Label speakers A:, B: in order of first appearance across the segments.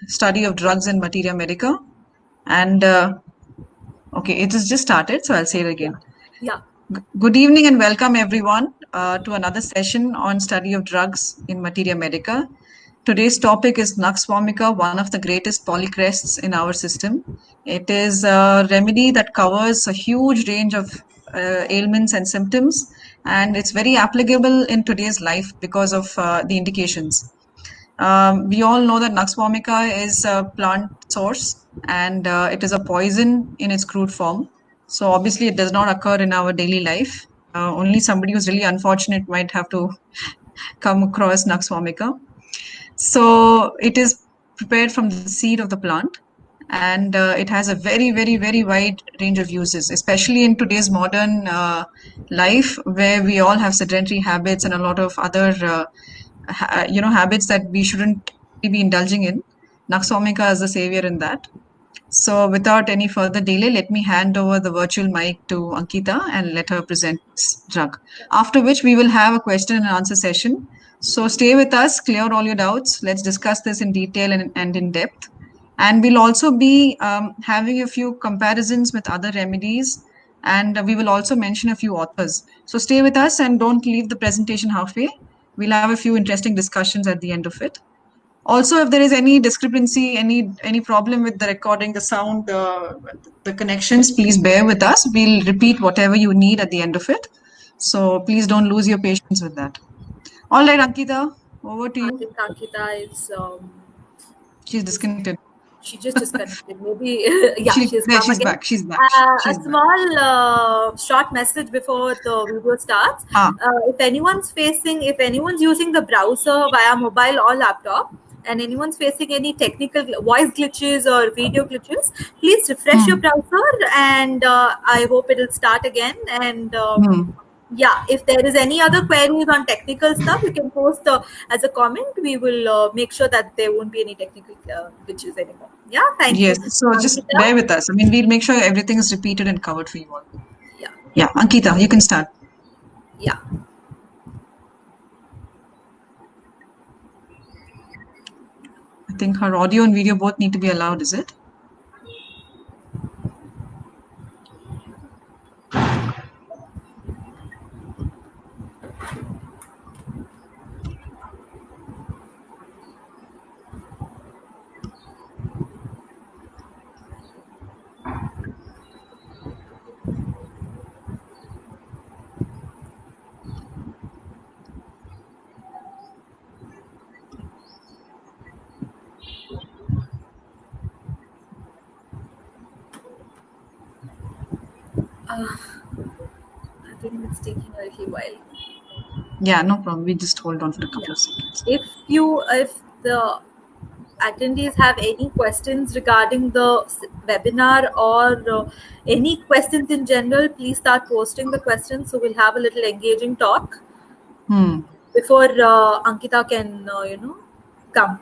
A: study of drugs in materia medica. And okay, it has just started, so I'll say it again.
B: Yeah.
A: Good evening and welcome everyone to another session on study of drugs in materia medica. Today's topic is Nux vomica, one of the greatest polycrests in our system. It is a remedy that covers a huge range of ailments and symptoms, and it's very applicable in today's life because of the indications. We all know that Nux vomica is a plant source, and it is a poison in its crude form. So obviously it does not occur in our daily life. Only somebody who's really unfortunate might have to come across Nux vomica. So it is prepared from the seed of the plant, and it has a very, very, very wide range of uses, especially in today's modern life where we all have sedentary habits and a lot of other habits that we shouldn't be indulging in. Nux vomica is the savior in that. So without any further delay, let me hand over the virtual mic to Ankita and let her present this drug. After which we will have a question and answer session. So stay with us, clear all your doubts. Let's discuss this in detail and in depth. And we'll also be having a few comparisons with other remedies, and we will also mention a few authors. So stay with us and don't leave the presentation halfway. We'll have a few interesting discussions at the end of it. Also, if there is any discrepancy, any problem with the recording, the sound, the connections, please bear with us. We'll repeat whatever you need at the end of it. So please don't lose your patience with that. All right, Ankita, over to you.
B: I think Ankita is...
A: she's disconnected.
B: She just disconnected. Maybe, yeah, she's
A: back. She's back.
B: A small short message before the video starts. If anyone's using the browser via mobile or laptop, and anyone's facing any technical voice glitches or video glitches, please refresh your browser, and I hope it'll start again. And yeah, if there is any other queries on technical stuff, you can post as a comment. We will make sure that there won't be any technical glitches anymore. Yeah, thank you.
A: Yes, so just bear with us. I mean, we'll make sure everything is repeated and covered for you all. Yeah, Ankita, you can start.
B: Yeah.
A: I think her audio and video both need to be allowed, is it?
B: I think it's taking a little while.
A: Yeah, no problem. We just hold on for a couple of seconds.
B: If the attendees have any questions regarding the webinar or any questions in general, please start posting the questions, so we'll have a little engaging talk before Ankita can come.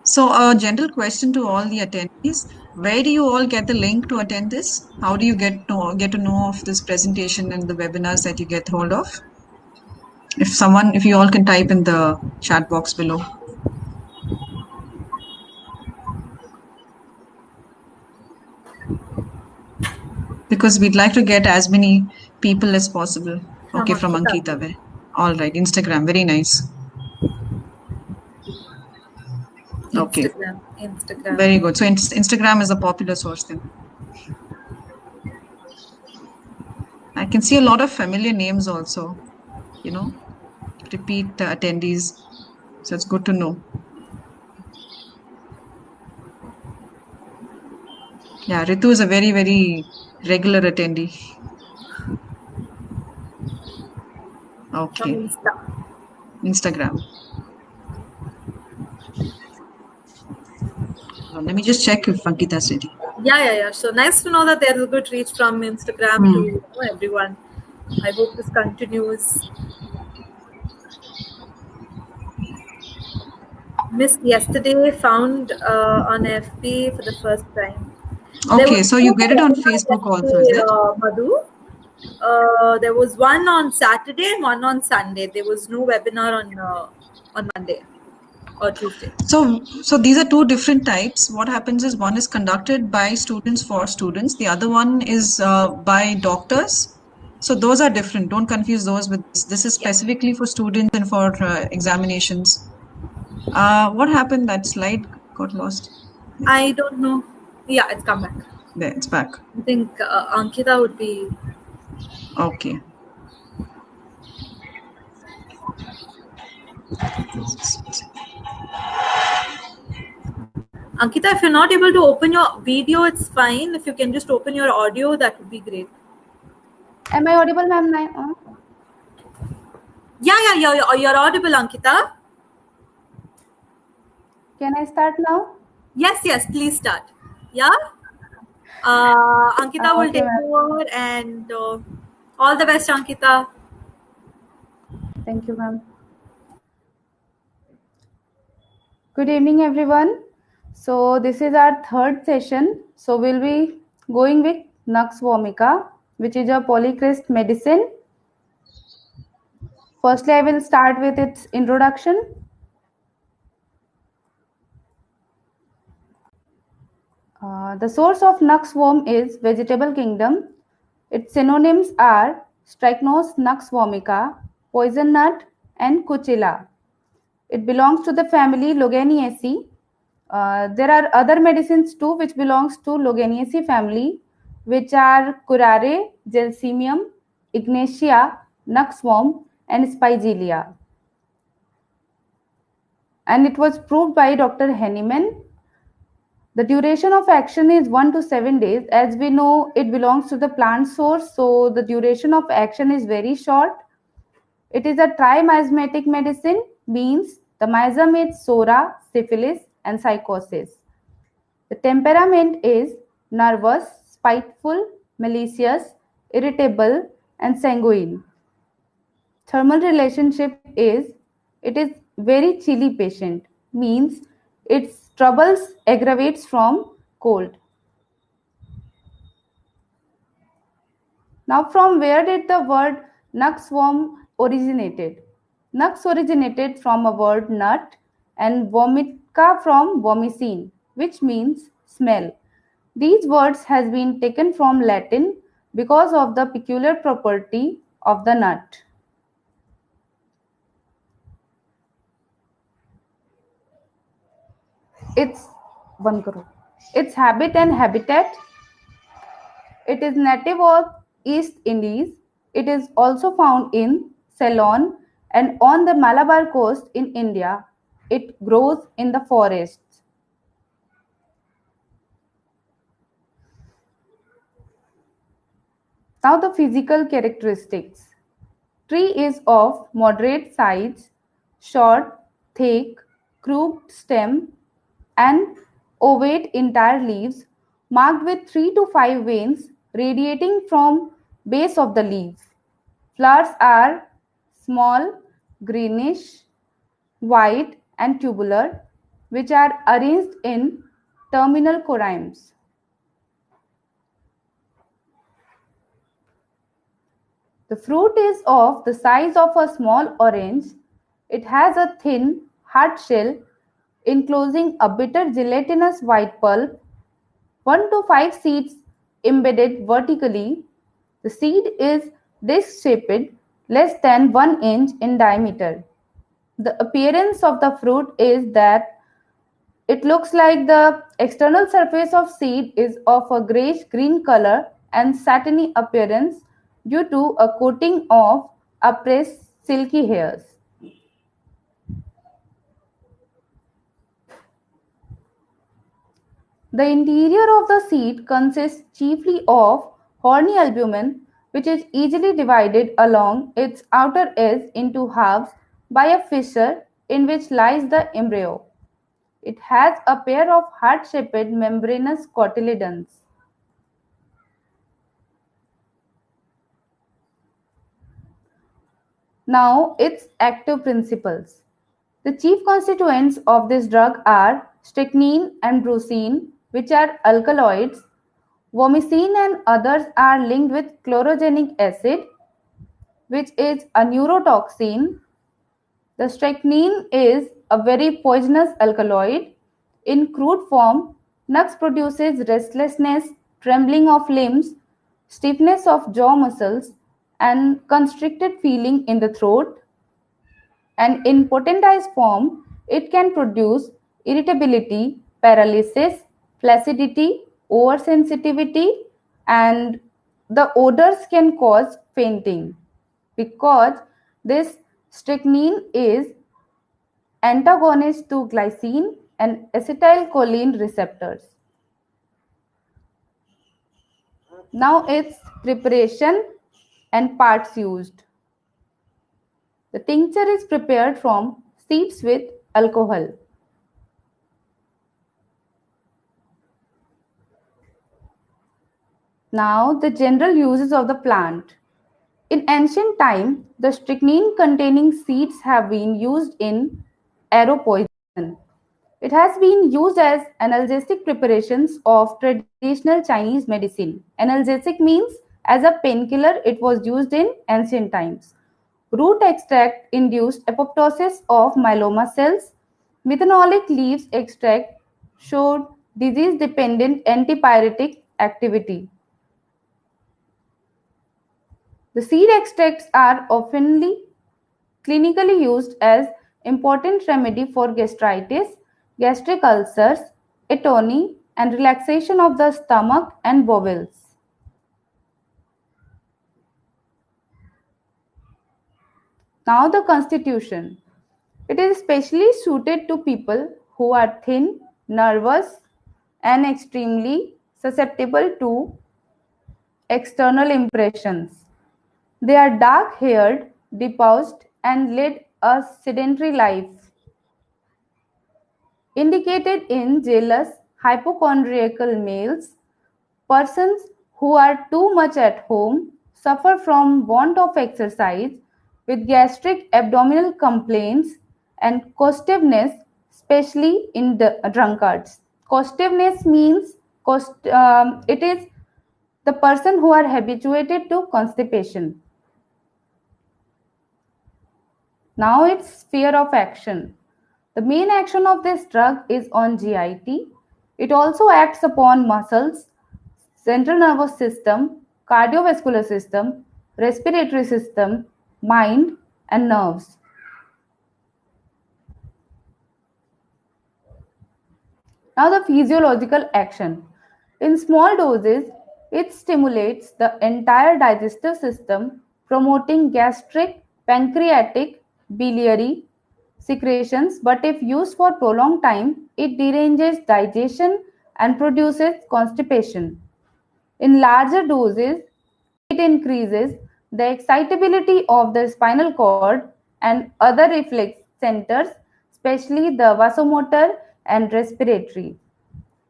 A: So a general question to all the attendees: where do you all get the link to attend this? How do you get to know of this presentation and the webinars that you get hold of? If you all can type in the chat box below. Because we'd like to get as many people as possible. Okay, from Ankita. All right, Instagram, very nice. Okay.
B: Instagram.
A: Very good. So Instagram is a popular source then. I can see a lot of familiar names also, repeat attendees. So it's good to know. Yeah, Ritu is a very, very regular attendee. Okay. Instagram. Let me just check if Ankita is ready.
B: Yeah. So nice to know that there's a good reach from Instagram to everyone. I hope this continues. missed yesterday, found on FB for the first time.
A: Okay, so you get it on Facebook also, is it?
B: Madhu. There was one on Saturday and one on Sunday. There was no webinar on Monday or Tuesday.
A: So these are two different types. What happens is one is conducted by students for students. The other one is by doctors. So those are different. Don't confuse those with this. This is specifically for students and for examinations. What happened? That slide got lost.
B: I don't know. Yeah, it's come back.
A: There, it's back.
B: I think Ankita would be.
A: Okay.
B: Ankita, if you're not able to open your video, it's fine. If you can just open your audio, that would be great.
C: Am I audible, ma'am?
B: Yeah, you're audible, Ankita.
C: Can I start now?
B: Yes, please start. Yeah? Ankita will take over, and all the best, Ankita.
C: Thank you, ma'am. Good evening, everyone. So this is our third session. So we'll be going with Nux vomica, which is a polycrest medicine. Firstly, I will start with its introduction. The source of Nux worm is vegetable kingdom. Its synonyms are Strychnos nux vomica, poison nut, and Cuchilla. It belongs to the family Loganiaceae. There are other medicines too which belongs to Loganiaceae family, which are Curare, Gelsemium, Ignatia, Nuxworm, and Spigelia. And it was proved by Dr. Henneman. The duration of action is 1 to 7 days. As we know, it belongs to the plant source, so the duration of action is very short. It is a trimismatic medicine, means the miasm is sora, syphilis, and psychosis. The temperament is nervous, spiteful, malicious, irritable, and sanguine. Thermal relationship is it is very chilly patient, means its troubles aggravates from cold. Now, from where did the word nux worm originated? Nux originated from a word nut and vomica from vomicine, which means smell. These words has been taken from Latin because of the peculiar property of the nut. Its habit and habitat. It is native of East Indies. It is also found in Ceylon and on the Malabar coast in India. It grows in the forests. Now the physical characteristics. Tree is of moderate size, short, thick, crooked stem and ovate entire leaves marked with 3 to 5 veins radiating from base of the leaves. Flowers are small, greenish, white and tubular, which are arranged in terminal corymbs. The fruit is of the size of a small orange. It has a thin, hard shell enclosing a bitter gelatinous white pulp, 1 to 5 seeds embedded vertically. The seed is disc-shaped, less than 1 inch in diameter. The appearance of the fruit is that it looks like the external surface of seed is of a grayish-green color and satiny appearance due to a coating of oppressed silky hairs. The interior of the seed consists chiefly of horny albumen, which is easily divided along its outer edge into halves by a fissure in which lies the embryo. It has a pair of heart-shaped membranous cotyledons. Now, its active principles. The chief constituents of this drug are strychnine and brucine, which are alkaloids. Vomicine and others are linked with chlorogenic acid, which is a neurotoxin. The strychnine is a very poisonous alkaloid. In crude form, nux produces restlessness, trembling of limbs, stiffness of jaw muscles, and constricted feeling in the throat. And in potentized form, it can produce irritability, paralysis, flaccidity, oversensitivity, and the odors can cause fainting because this strychnine is antagonist to glycine and acetylcholine receptors. Now its preparation and parts used. The tincture is prepared from seeds with alcohol. Now the general uses of the plant. In ancient time, the strychnine containing seeds have been used in arrow poison. It has been used as analgesic preparations of traditional Chinese medicine. Analgesic means as a painkiller it was used in ancient times. Root extract induced apoptosis of myeloma cells. Methanolic leaves extract showed disease-dependent antipyretic activity. The seed extracts are often clinically used as important remedy for gastritis, gastric ulcers, atony, and relaxation of the stomach and bowels. Now the constitution. It is specially suited to people who are thin, nervous, and extremely susceptible to external impressions. They are dark-haired, depaused, and lead a sedentary life. Indicated in jealous, hypochondriacal males, persons who are too much at home, suffer from want of exercise, with gastric abdominal complaints and costiveness, especially in the drunkards. Costiveness means it is the person who are habituated to constipation. Now its sphere of action. The main action of this drug is on GIT. It also acts upon muscles, central nervous system, cardiovascular system, respiratory system, mind, and nerves. Now the physiological action. In small doses, it stimulates the entire digestive system, promoting gastric, pancreatic, biliary secretions, but if used for prolonged time, it deranges digestion and produces constipation. In larger doses, it increases the excitability of the spinal cord and other reflex centers, especially the vasomotor and respiratory.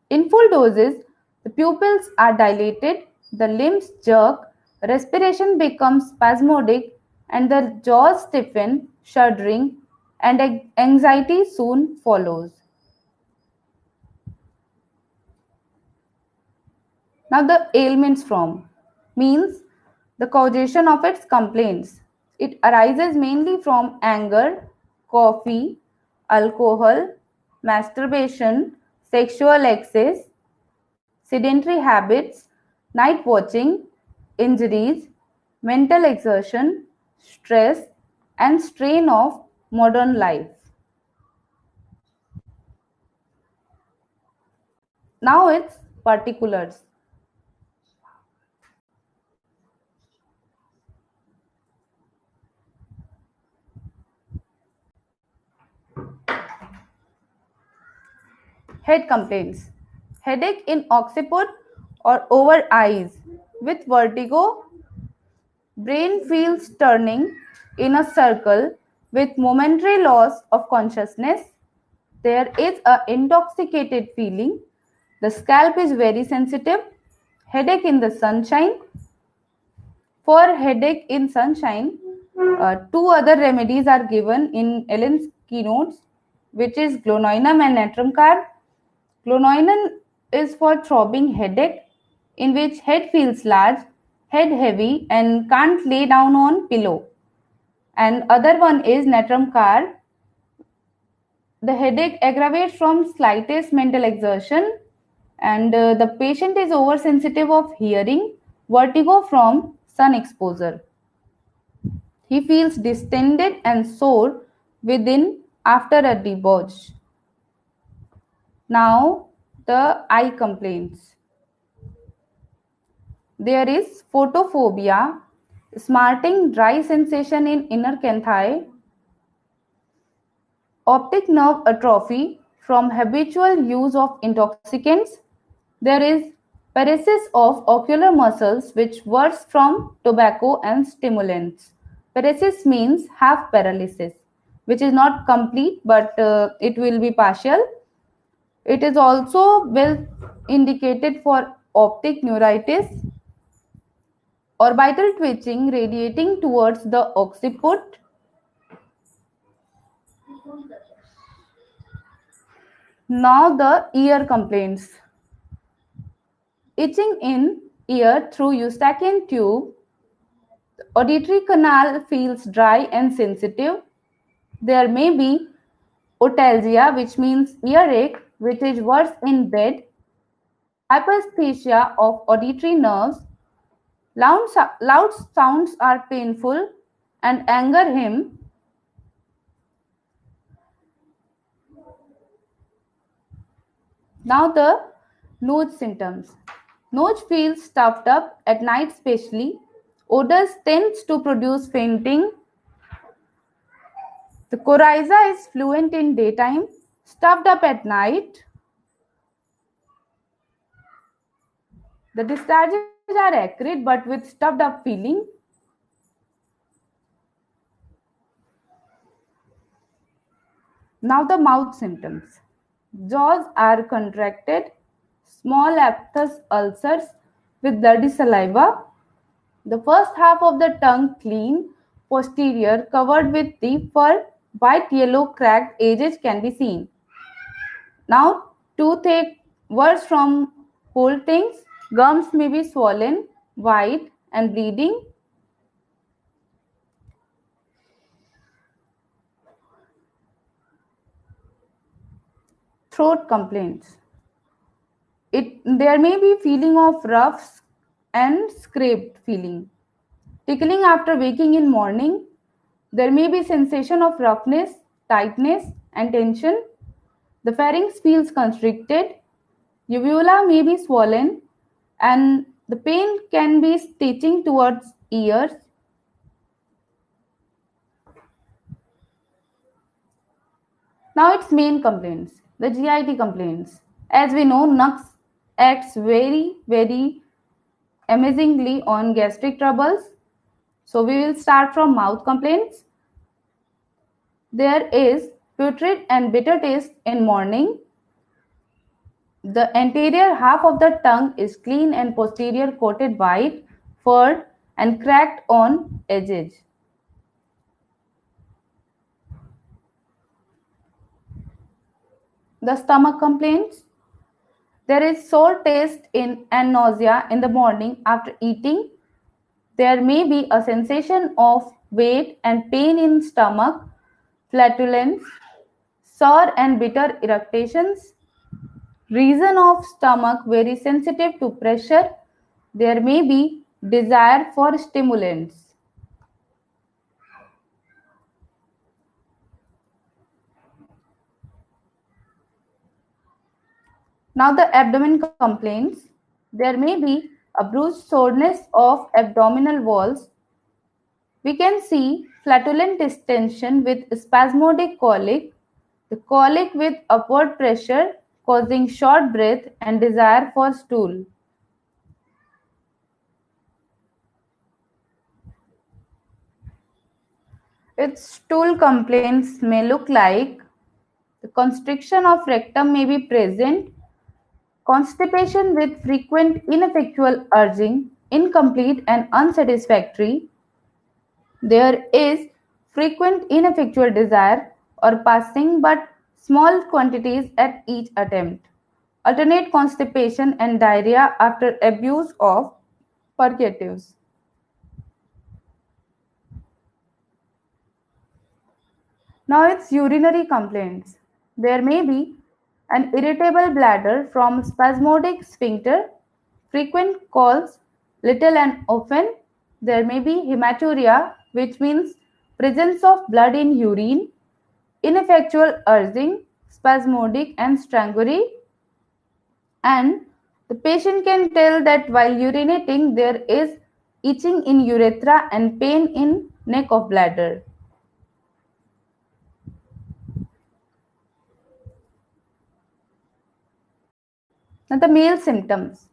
C: In full doses, the pupils are dilated, the limbs jerk, respiration becomes spasmodic, and the jaws stiffen, shuddering, and anxiety soon follows. Now the ailments from means the causation of its complaints. It arises mainly from anger, coffee, alcohol, masturbation, sexual excess, sedentary habits, night watching, injuries, mental exertion, stress, and strain of modern life. Now its particulars. Head complaints. Headache in occiput or over eyes with vertigo. Brain feels turning in a circle with momentary loss of consciousness. There is an intoxicated feeling. The scalp is very sensitive. Headache in the sunshine. For headache in sunshine, two other remedies are given in Ellen's keynotes, which is glononam and natrum carb. Glononam is for throbbing headache, in which head feels large, head heavy, and can't lay down on pillow. And other one is natrum carb. The headache aggravates from slightest mental exertion, and the patient is oversensitive of hearing, vertigo from sun exposure. He feels distended and sore within after a debauch. Now, the eye complaints. There is photophobia, smarting dry sensation in inner canthi, optic nerve atrophy from habitual use of intoxicants. There is paresis of ocular muscles which works from tobacco and stimulants. Paresis means half paralysis, which is not complete, but it will be partial. It is also well indicated for optic neuritis, orbital twitching radiating towards the occiput. Now the ear complaints. Itching in ear through Eustachian tube. The auditory canal feels dry and sensitive. There may be otalgia, which means earache, which is worse in bed. Hyperesthesia of auditory nerves. Loud sounds are painful and anger him. Now the nose symptoms. Nose feels stuffed up at night especially. Odors tends to produce fainting. The coryza is fluent in daytime, stuffed up at night. The discharges are acrid but with stuffed up feeling. Now the mouth symptoms. Jaws are contracted, small aphthous ulcers with bloody saliva. The first half of the tongue clean, posterior, covered with deep fur, white yellow cracked edges can be seen. Now toothache, worse from whole things, gums may be swollen, white and bleeding. Throat complaints. There may be feeling of rough and scraped feeling. Tickling after waking in morning. There may be sensation of roughness, tightness and tension. The pharynx feels constricted. Uvula may be swollen and the pain can be stitching towards ears. Now its main complaints, the GIT complaints. As we know, Nux acts very, very amazingly on gastric troubles. So we will start from mouth complaints. There is putrid and bitter taste in morning. The anterior half of the tongue is clean and posterior coated white, furred and cracked on edges. The stomach complaints. There is sore taste and nausea in the morning after eating. There may be a sensation of weight and pain in stomach, flatulence, sour and bitter irritations. Reason of stomach very sensitive to pressure. There may be desire for stimulants. Now the abdomen complaints. There may be a bruised soreness of abdominal walls. We can see flatulent distension with spasmodic colic, the colic with upward pressure causing short breath and desire for stool. Its stool complaints may look like the constriction of rectum may be present, constipation with frequent ineffectual urging, incomplete and unsatisfactory. There is frequent ineffectual desire or passing but small quantities at each attempt. Alternate constipation and diarrhea after abuse of purgatives. Now it's urinary complaints. There may be an irritable bladder from spasmodic sphincter, frequent calls, little and often. There may be hematuria, which means presence of blood in urine, ineffectual urging, spasmodic and strangury, and the patient can tell that while urinating there is itching in urethra and pain in neck of bladder. Now the male symptoms.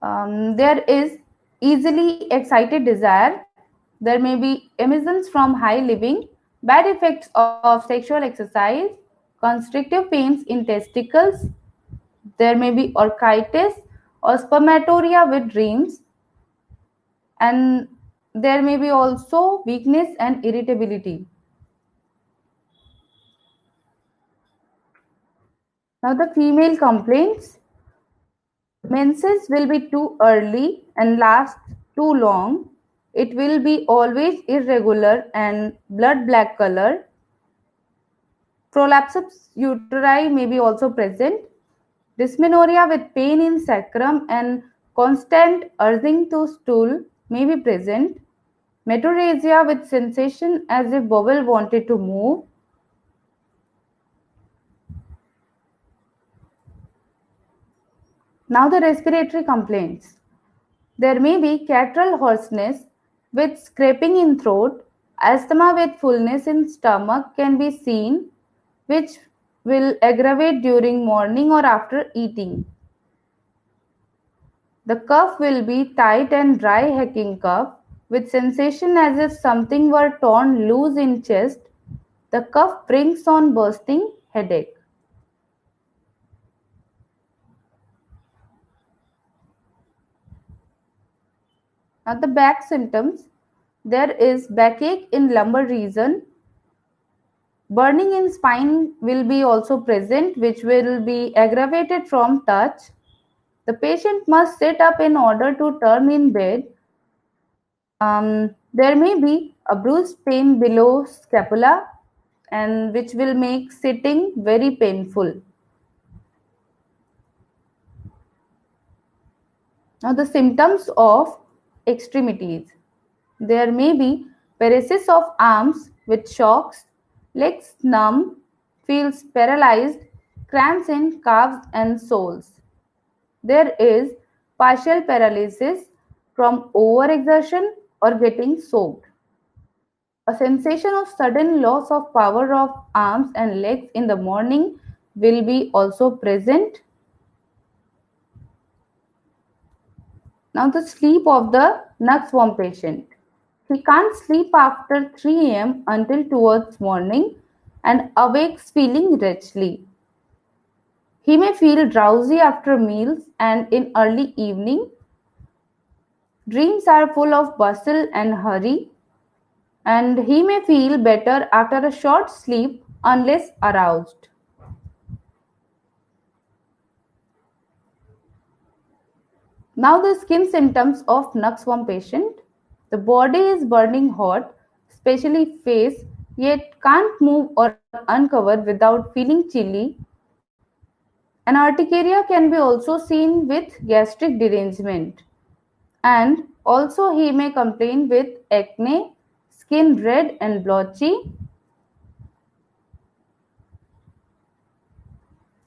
C: There is easily excited desire. There may be emissions from high living, bad effects of sexual exercise, constrictive pains in testicles. There may be orchitis or spermatoria with dreams, and there may be also weakness and irritability. Now the female complaints. Menses will be too early and last too long. It will be always irregular and blood black color. Prolapsus uteri may be also present. Dysmenorrhea with pain in sacrum and constant urging to stool may be present. Metorrhagia with sensation as if bowel wanted to move. Now the respiratory complaints. There may be catarrhal hoarseness with scraping in throat. Asthma with fullness in stomach can be seen, which will aggravate during morning or after eating. The cough will be tight and dry hacking cough with sensation as if something were torn loose in chest. The cough brings on bursting headache. Now the back symptoms. There is backache in lumbar region. Burning in spine will be also present, which will be aggravated from touch. The patient must sit up in order to turn in bed. There may be a bruised pain below scapula, and which will make sitting very painful. Now the symptoms of extremities. There may be paresis of arms with shocks, legs numb, feels paralyzed, cramps in calves and soles. There is partial paralysis from overexertion or getting soaked. A sensation of sudden loss of power of arms and legs in the morning will be also present. Now the sleep of the nux patient. He can't sleep after 3 am until towards morning and awakes feeling wretchedly. He may feel drowsy after meals and in early evening. Dreams are full of bustle and hurry, and he may feel better after a short sleep unless aroused. Now the skin symptoms of nux patient. The body is burning hot, especially face, yet can't move or uncover without feeling chilly. An urticaria can be also seen with gastric derangement. And also he may complain with acne, skin red and blotchy.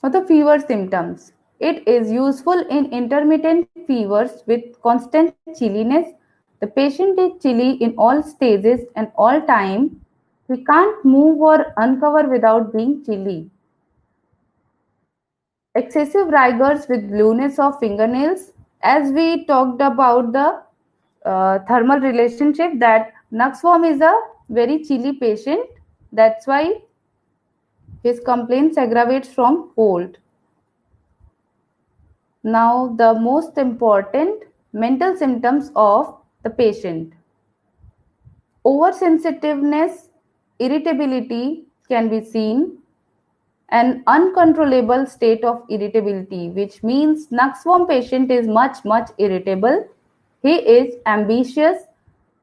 C: For the fever symptoms, it is useful in intermittent fevers with constant chilliness. The patient is chilly in all stages and all time. He can't move or uncover without being chilly. Excessive rigors with blueness of fingernails. As we talked about the thermal relationship, that nux is a very chilly patient. That's why his complaints aggravates from cold. Now the most important mental symptoms of the patient. Oversensitiveness, irritability, can be seen. An uncontrollable state of irritability, which means nux patient is much irritable. He is ambitious,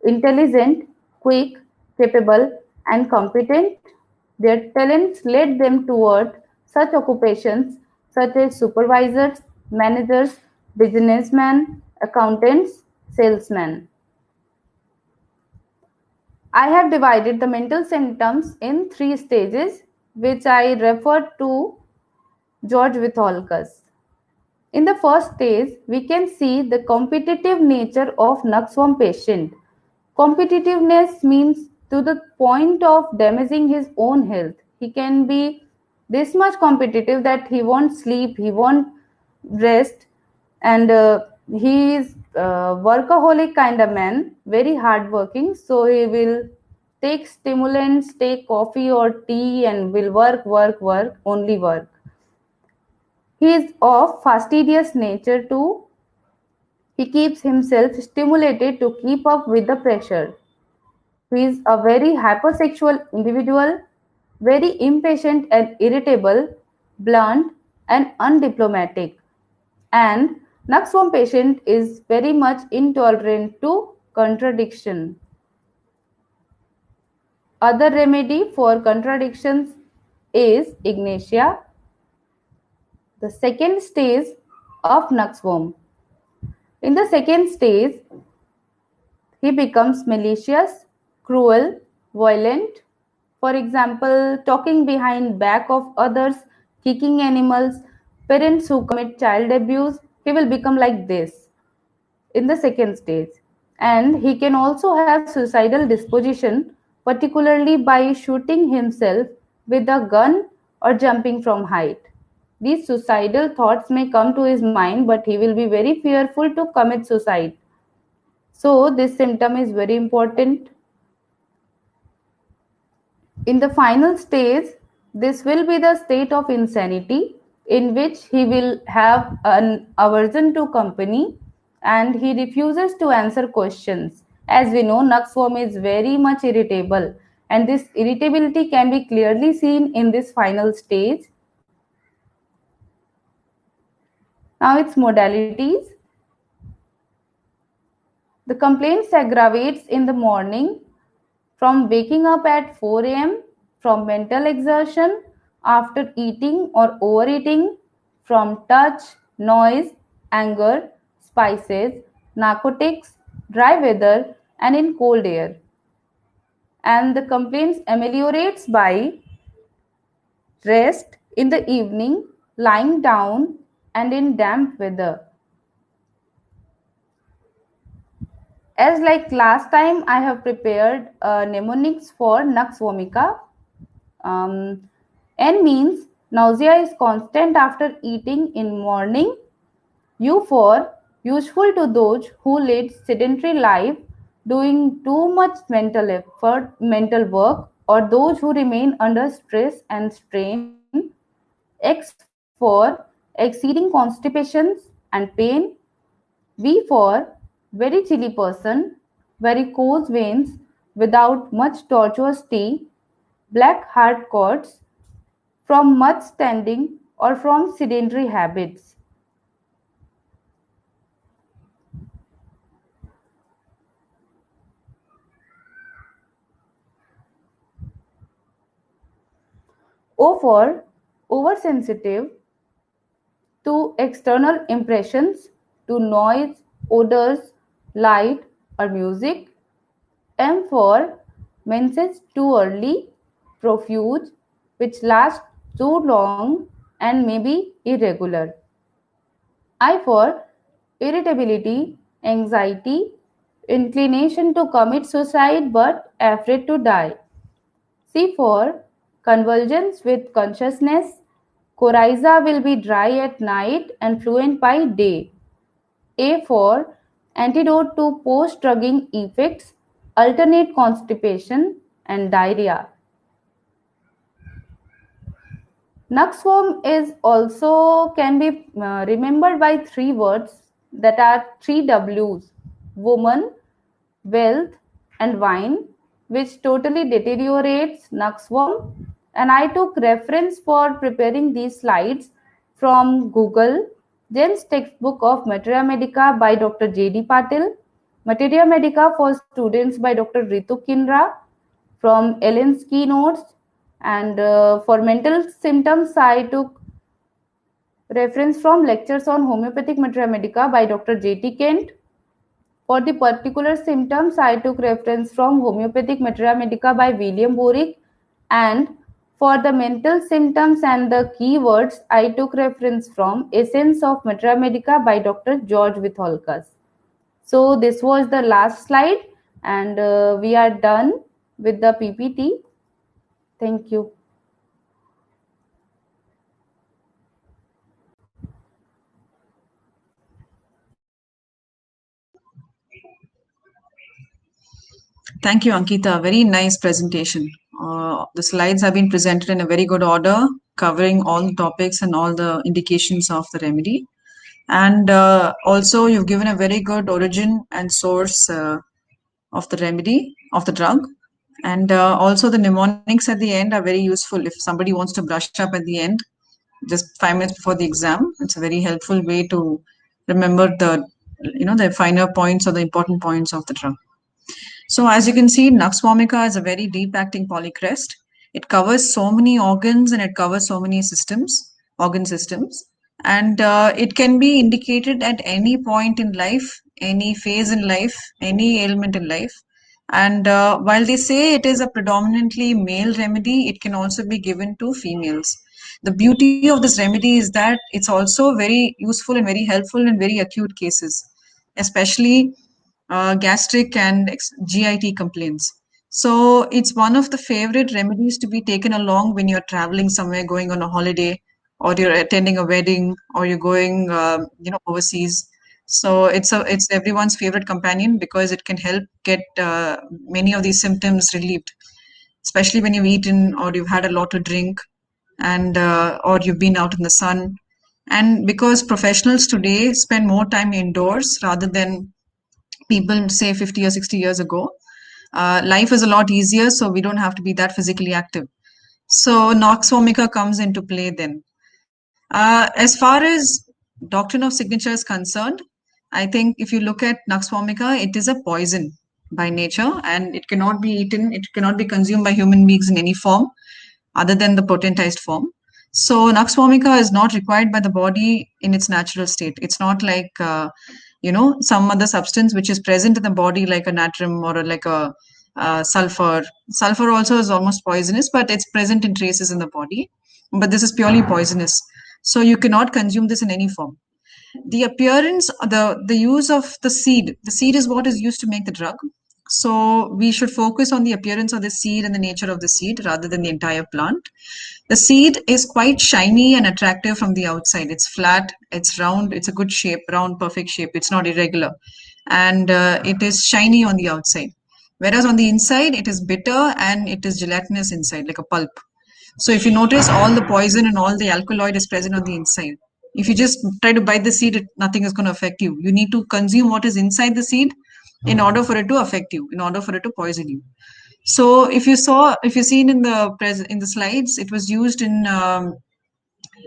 C: intelligent, quick, capable, and competent. Their talents led them toward such occupations such as supervisors, managers, businessmen, accountants, salesmen. I have divided the mental symptoms in 3 stages, which I refer to George Witholkas. In the first stage, we can see the competitive nature of nux patient. Competitiveness means to the point of damaging his own health. He can be this much competitive that he won't sleep, he won't rest, and he is workaholic kind of man, very hardworking. So he will take stimulants, take coffee or tea, and will work, only work. He is of fastidious nature too. He keeps himself stimulated to keep up with the pressure. He is a very hypersexual individual, very impatient and irritable, blunt and undiplomatic. And nux patient is very much intolerant to contradiction. Other remedy for contradictions is ignatia, the second stage of nux. In the second stage, he becomes malicious, cruel, violent. For example, talking behind back of others, kicking animals, parents who commit child abuse, he will become like this in the second stage. And he can also have suicidal disposition, particularly by shooting himself with a gun or jumping from height. These suicidal thoughts may come to his mind, but he will be very fearful to commit suicide. So this symptom is very important. In the final stage, this will be the state of insanity in which he will have an aversion to company and he refuses to answer questions. As we know, nux is very much irritable, and this irritability can be clearly seen in this final stage. Now its modalities. The complaints aggravates in the morning from waking up at 4 a.m., from mental exertion, after eating or overeating, from touch, noise, anger, spices, narcotics, dry weather, and in cold air. And the complaints ameliorates by rest in the evening, lying down, and in damp weather. As like last time, I have prepared mnemonics for nux vomica. N means nausea is constant after eating in morning. U for useful to those who lead sedentary life, doing too much mental effort, mental work, or those who remain under stress and strain. X for exceeding constipations and pain. V for very chilly person, varicose veins without much tortuous tea, black heart cords, from much standing or from sedentary habits. O for oversensitive to external impressions, to noise, odors, light, or music. M for menses too early, profuse, which lasts too long and may be irregular. I for irritability, anxiety, inclination to commit suicide but afraid to die. C for convulsions with consciousness. Coryza will be dry at night and fluent by day. A for antidote to post-drugging effects, alternate constipation and diarrhea. Nux is also can be remembered by 3 words that are 3 W's: woman, wealth, and wine, which totally deteriorates nux. And I took reference for preparing these slides from Google, Jen's textbook of Materia Medica by Dr. J.D. Patil, Materia Medica for Students by Dr. Ritu Kinra, from Ellen's keynotes, and for mental symptoms, I took reference from lectures on homeopathic materia medica by Dr. J.T. Kent. For the particular symptoms, I took reference from homeopathic materia medica by William Borick, and for the mental symptoms and the keywords, I took reference from Essence of Materia Medica by Dr. George Vitholkas. So this was the last slide, and we are done with the PPT. Thank you.
A: Thank you, Ankita. Very nice presentation. The slides have been presented in a very good order, covering all the topics and all the indications of the remedy. And also, you've given a very good origin and source of the remedy, of the drug. And also, the mnemonics at the end are very useful. If somebody wants to brush up at the end, just 5 minutes before the exam, it's a very helpful way to remember the finer points or the important points of the drug. So as you can see, Nux vomica is a very deep-acting polycrest. It covers so many organs and it covers so many systems, organ systems. And it can be indicated at any point in life, any phase in life, any ailment in life. And while they say it is a predominantly male remedy, it can also be given to females. The beauty of this remedy is that it's also very useful and very helpful in very acute cases, especially gastric and GIT complaints. So it's one of the favorite remedies to be taken along when you're traveling somewhere, going on a holiday, or you're attending a wedding, or you're going, overseas. So it's everyone's favorite companion because it can help get many of these symptoms relieved, especially when you've eaten or you've had a lot to drink, and or you've been out in the sun. And because professionals today spend more time indoors rather than people say 50 or 60 years ago, life is a lot easier, so we don't have to be that physically active. So Nux vomica comes into play then. As far as doctrine of signature is concerned, I think if you look at Nux vomica, it is a poison by nature and it cannot be eaten, it cannot be consumed by human beings in any form other than the potentized form. So Nux vomica is not required by the body in its natural state. It's not like some other substance which is present in the body like a natrium or like a sulfur. Sulfur also is almost poisonous, but it's present in traces in the body. But this is purely poisonous. So you cannot consume this in any form. The appearance, the use of the seed is what is used to make the drug. So we should focus on the appearance of the seed and the nature of the seed rather than the entire plant. The seed is quite shiny and attractive from the outside. It's flat, it's round, it's a good shape, round, perfect shape. It's not irregular. And it is shiny on the outside. Whereas on the inside, it is bitter and it is gelatinous inside, like a pulp. So if you notice, all the poison and all the alkaloid is present on the inside. If you just try to bite the seed, nothing is going to affect you. You need to consume what is inside the seed in order for it to affect you, in order for it to poison you. So if you've seen in the slides, it was used in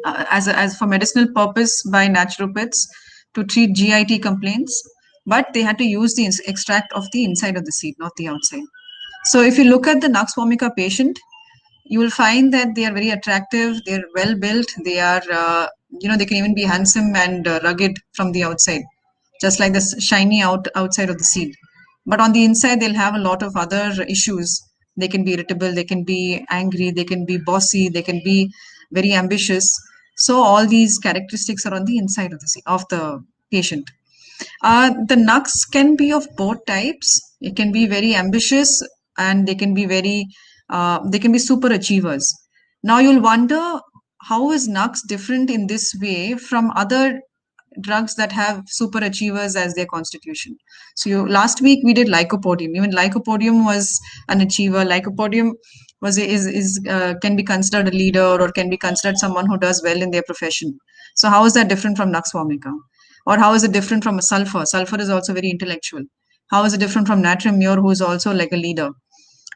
A: as for medicinal purpose by naturopaths to treat GIT complaints, but they had to use the extract of the inside of the seed, not the outside. So if you look at the Nux vomica patient, you will find that they are very attractive, they're well built, they are, they can even be handsome and rugged from the outside, just like the shiny outside of the seed. But on the inside, they'll have a lot of other issues. They can be irritable, they can be angry, they can be bossy, they can be very ambitious. So all these characteristics are on the inside of the patient. The Nux can be of both types. It can be very ambitious and they can be super achievers. Now you'll wonder, how is Nux different in this way from other drugs that have super achievers as their constitution? So last week we did lycopodium. Even lycopodium was an achiever. Lycopodium can be considered a leader or can be considered someone who does well in their profession. So how is that different from Nux vomica? Or how is it different from a sulfur? Sulfur is also very intellectual. How is it different from natrium mure, who is also like a leader?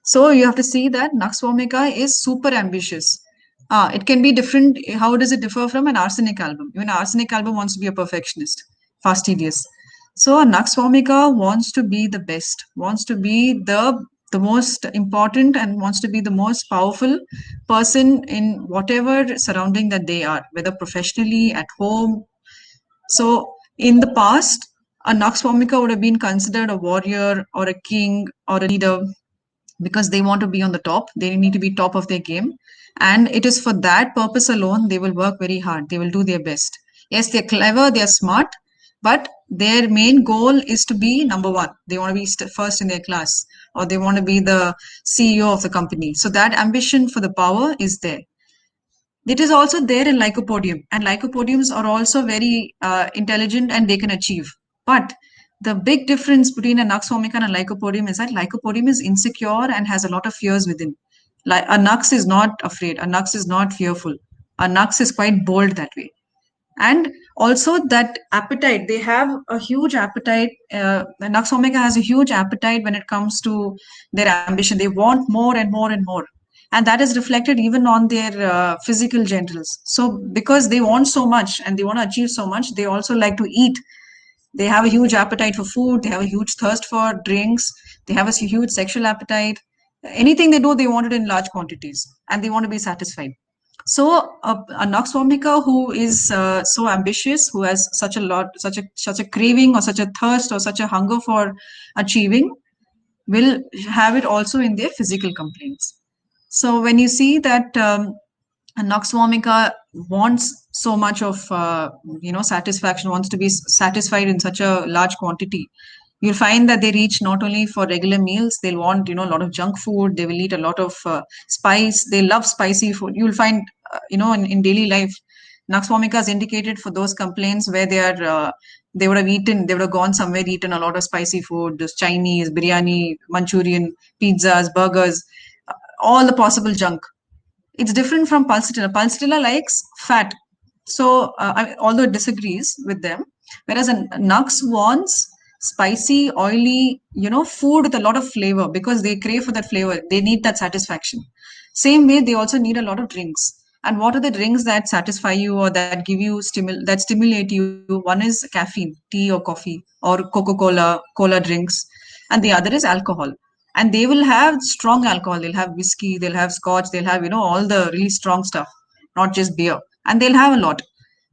A: So you have to see that Nux vomica is super ambitious. It can be different. How does it differ from an arsenic album? Even an arsenic album wants to be a perfectionist, fastidious. So a Nux vomica wants to be the best, wants to be the most important, and wants to be the most powerful person in whatever surrounding that they are, whether professionally, at home. So in the past, a Nux vomica would have been considered a warrior or a king or a leader because they want to be on the top. They need to be top of their game. And it is for that purpose alone, they will work very hard. They will do their best. Yes, they're clever, they're smart, but their main goal is to be number one. They want to be first in their class, or they want to be the CEO of the company. So that ambition for the power is there. It is also there in lycopodium, and lycopodiums are also very intelligent and they can achieve. But the big difference between a Nux vomica and a lycopodium is that lycopodium is insecure and has a lot of fears within. Like a Nux is not afraid, a Nux is not fearful. A Nux is quite bold that way. And also that appetite, they have a huge appetite. The Nux vomica has a huge appetite when it comes to their ambition. They want more and more and more. And that is reflected even on their physical genitals. So because they want so much and they want to achieve so much, they also like to eat. They have a huge appetite for food. They have a huge thirst for drinks. They have a huge sexual appetite. Anything they do, they want it in large quantities, and they want to be satisfied. So a Nux vomica who is so ambitious, who has such a craving or such a thirst or such a hunger for achieving, will have it also in their physical complaints. So when you see that a Nux vomica wants so much of satisfaction, wants to be satisfied in such a large quantity, you'll find that they reach not only for regular meals, they'll want a lot of junk food. They will eat a lot of spice. They love spicy food. You'll find in daily life, Nux vomica is indicated for those complaints where they would have gone somewhere, eaten a lot of spicy food, this Chinese, biryani, Manchurian, pizzas, burgers, all the possible junk. It's different from pulsatilla. Pulsatilla likes fat. So although it disagrees with them, whereas a Nux wants spicy, oily, food with a lot of flavor because they crave for that flavor. They need that satisfaction. Same way, they also need a lot of drinks. And what are the drinks that satisfy you or that give you that stimulate you? One is caffeine, tea or coffee, or Coca-Cola, cola drinks, and the other is alcohol. And they will have strong alcohol. They'll have whiskey, they'll have scotch, they'll have all the really strong stuff, not just beer, and they'll have a lot.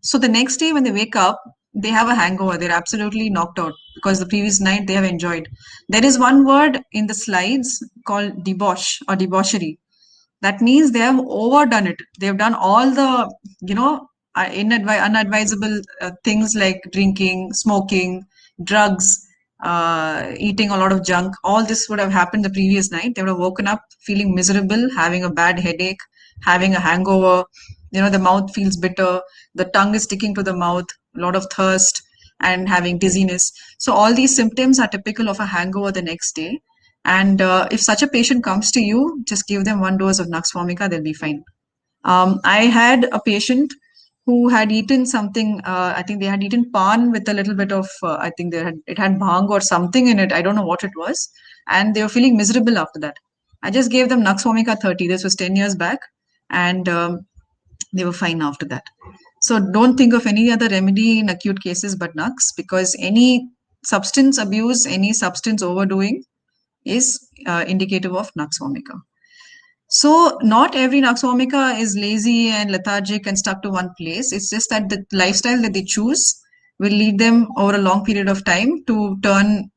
A: So the next day when they wake up, they have a hangover. They're absolutely knocked out because the previous night they have enjoyed. There is one word in the slides called debauch or debauchery. That means they have overdone it. They've done all the, unadvisable things like drinking, smoking, drugs, eating a lot of junk. All this would have happened the previous night. They would have woken up feeling miserable, having a bad headache, having a hangover. The mouth feels bitter. The tongue is sticking to the mouth, a lot of thirst, and having dizziness. So all these symptoms are typical of a hangover the next day. And if such a patient comes to you, just give them 1 dose of Nux vomica, they'll be fine. I had a patient who had eaten something, I think they had eaten pan with a little bit of, I think it had bhang or something in it. I don't know what it was. And they were feeling miserable after that. I just gave them Nux vomica 30. This was 10 years back. And they were fine after that. So don't think of any other remedy in acute cases but Nux, because any substance abuse, any substance overdoing is indicative of Nux vomica. So not every Nux vomica is lazy and lethargic and stuck to one place. It's just that the lifestyle that they choose will lead them over a long period of time to turn,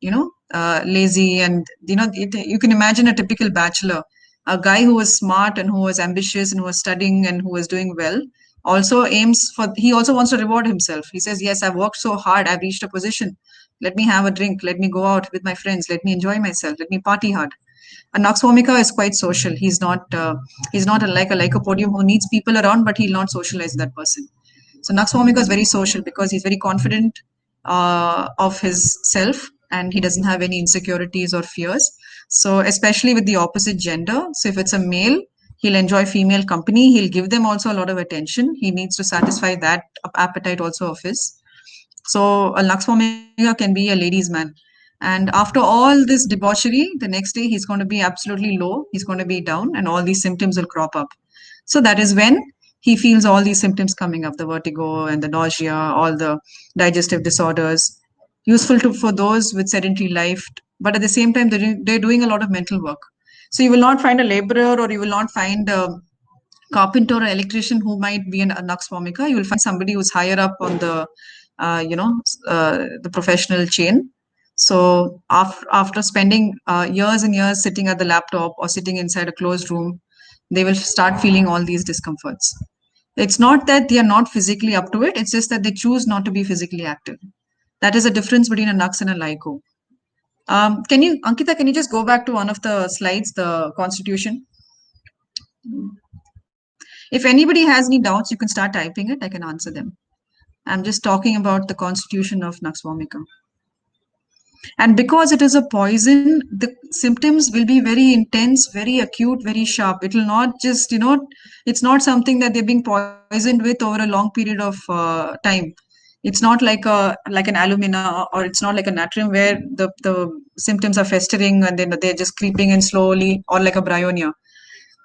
A: lazy. And, you can imagine a typical bachelor, a guy who was smart and who was ambitious and who was studying and who was doing well, he also wants to reward himself. He says, yes, I've worked so hard. I've reached a position. Let me have a drink. Let me go out with my friends. Let me enjoy myself. Let me party hard. A Nux vomica is quite social. He's not like a lycopodium who needs people around, but he'll not socialize that person. So Nux vomica is very social because he's very confident of his self and he doesn't have any insecurities or fears. So especially with the opposite gender. So if it's a male, he'll enjoy female company. He'll give them also a lot of attention. He needs to satisfy that appetite also of his. So a Nux vomica can be a ladies' man. And after all this debauchery, the next day he's going to be absolutely low, he's going to be down, and all these symptoms will crop up. So that is when he feels all these symptoms coming up, the vertigo and the nausea, all the digestive disorders. Useful for those with sedentary life, but at the same time, they're doing a lot of mental work. So you will not find a laborer, or you will not find a carpenter or electrician who might be a nux vomica. You will find somebody who's higher up on the, the professional chain. So after spending years and years sitting at the laptop or sitting inside a closed room, they will start feeling all these discomforts. It's not that they are not physically up to it. It's just that they choose not to be physically active. That is a difference between a nux and a LICO. Ankita, can you just go back to one of the slides, the constitution? If anybody has any doubts, you can start typing it. I can answer them. I'm just talking about the constitution of nux vomica. And because it is a poison, the symptoms will be very intense, very acute, very sharp. It will not just, it's not something that they're being poisoned with over a long period of time. It's not like an alumina, or it's not like a natrium where the symptoms are festering and then they're just creeping in slowly, or like a bryonia.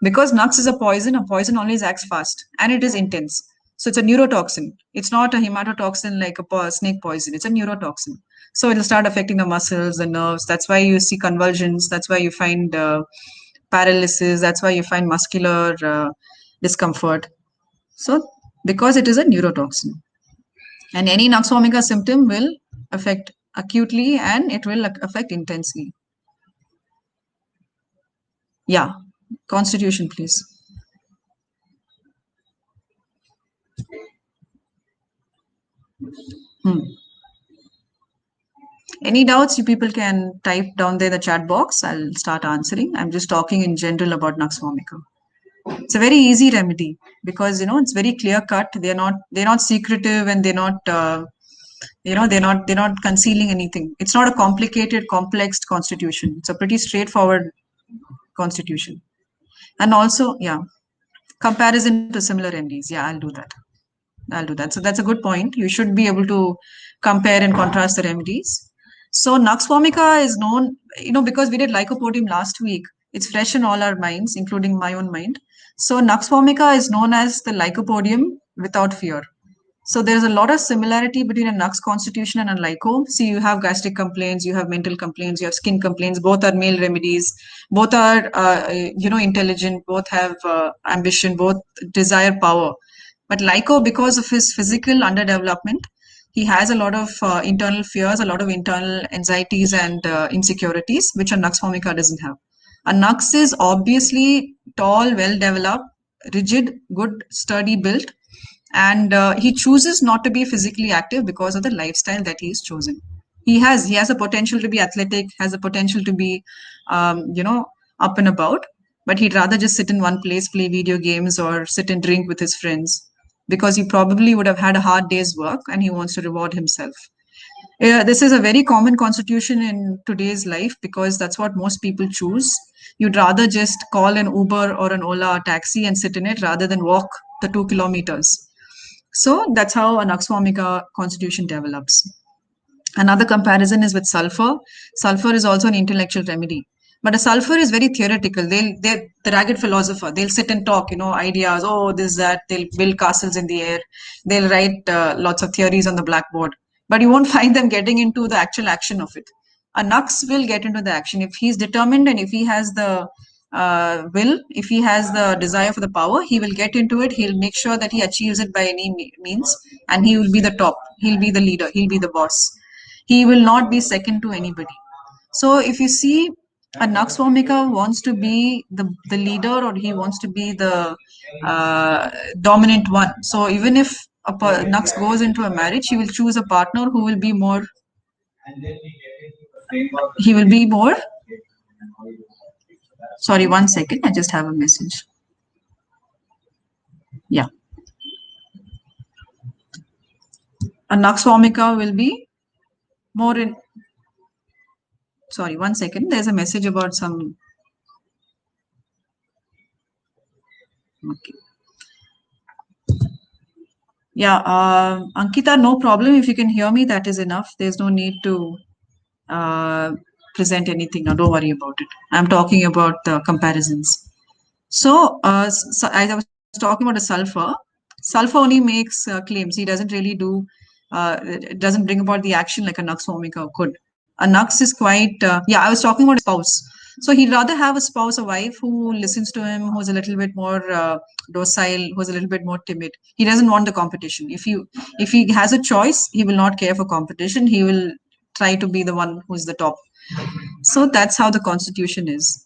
A: Because nux is a poison always acts fast and it is intense. So it's a neurotoxin. It's not a hematotoxin like a snake poison. It's a neurotoxin. So it'll start affecting the muscles, the nerves. That's why you see convulsions. That's why you find paralysis. That's why you find muscular discomfort. So because it is a neurotoxin. And any nux vomica symptom will affect acutely and it will affect intensely. Yeah. Constitution, please. Any doubts, you people can type down there in the chat box. I'll start answering. I'm just talking in general about nux vomica. It's a very easy remedy because it's very clear cut. They're not secretive, and they're not they're not concealing anything. It's not a complicated, complex constitution. It's a pretty straightforward constitution. And also, comparison to similar remedies. Yeah, I'll do that. So that's a good point. You should be able to compare and contrast the remedies. So nux vomica is known, because we did lycopodium last week. It's fresh in all our minds, including my own mind. So nux vomica is known as the lycopodium without fear. So there's a lot of similarity between a nux constitution and a lyco. See, you have gastric complaints, you have mental complaints, you have skin complaints. Both are male remedies. Both are, intelligent. Both have ambition. Both desire power. But lyco, because of his physical underdevelopment, he has a lot of internal fears, a lot of internal anxieties and insecurities, which a nux vomica doesn't have. A nux is obviously tall, well-developed, rigid, good, sturdy built, and he chooses not to be physically active because of the lifestyle that he's chosen. He has a potential to be athletic, has a potential to be, up and about, but he'd rather just sit in one place, play video games, or sit and drink with his friends, because he probably would have had a hard day's work and he wants to reward himself. This is a very common constitution in today's life because that's what most people choose. You'd rather just call an Uber or an Ola or taxi and sit in it rather than walk the 2 kilometers. So that's how a nux vomica constitution develops. Another comparison is with sulfur. Sulfur is also an intellectual remedy. But a sulfur is very theoretical. They're the ragged philosopher. They'll sit and talk, ideas, this, that. They'll build castles in the air. They'll write lots of theories on the blackboard. But you won't find them getting into the actual action of it. A nux will get into the action. If he's determined and if he has the will, if he has the desire for the power, he will get into it. He'll make sure that he achieves it by any means. And he will be the top. He'll be the leader. He'll be the boss. He will not be second to anybody. So if you see, a nux vomica wants to be the leader, or he wants to be the dominant one. So even if a nux goes into a marriage, he will choose a partner who will be more, sorry, 1 second, I just have a message. Yeah. A nux vomica will be more in, sorry, 1 second, there's a message about some, okay. Yeah, Ankita, no problem. If you can hear me, that is enough. There's no need to present anything. Now, don't worry about it. I'm talking about the comparisons. So, as I was talking about the sulfur only makes claims. He doesn't really do, it doesn't bring about the action like a nux vomica could. A nux is quite, I was talking about a spouse. So he'd rather have a spouse, a wife who listens to him, who's a little bit more docile, who's a little bit more timid. He doesn't want the competition. If he has a choice, he will not care for competition. He will try to be the one who's the top. So that's how the constitution is.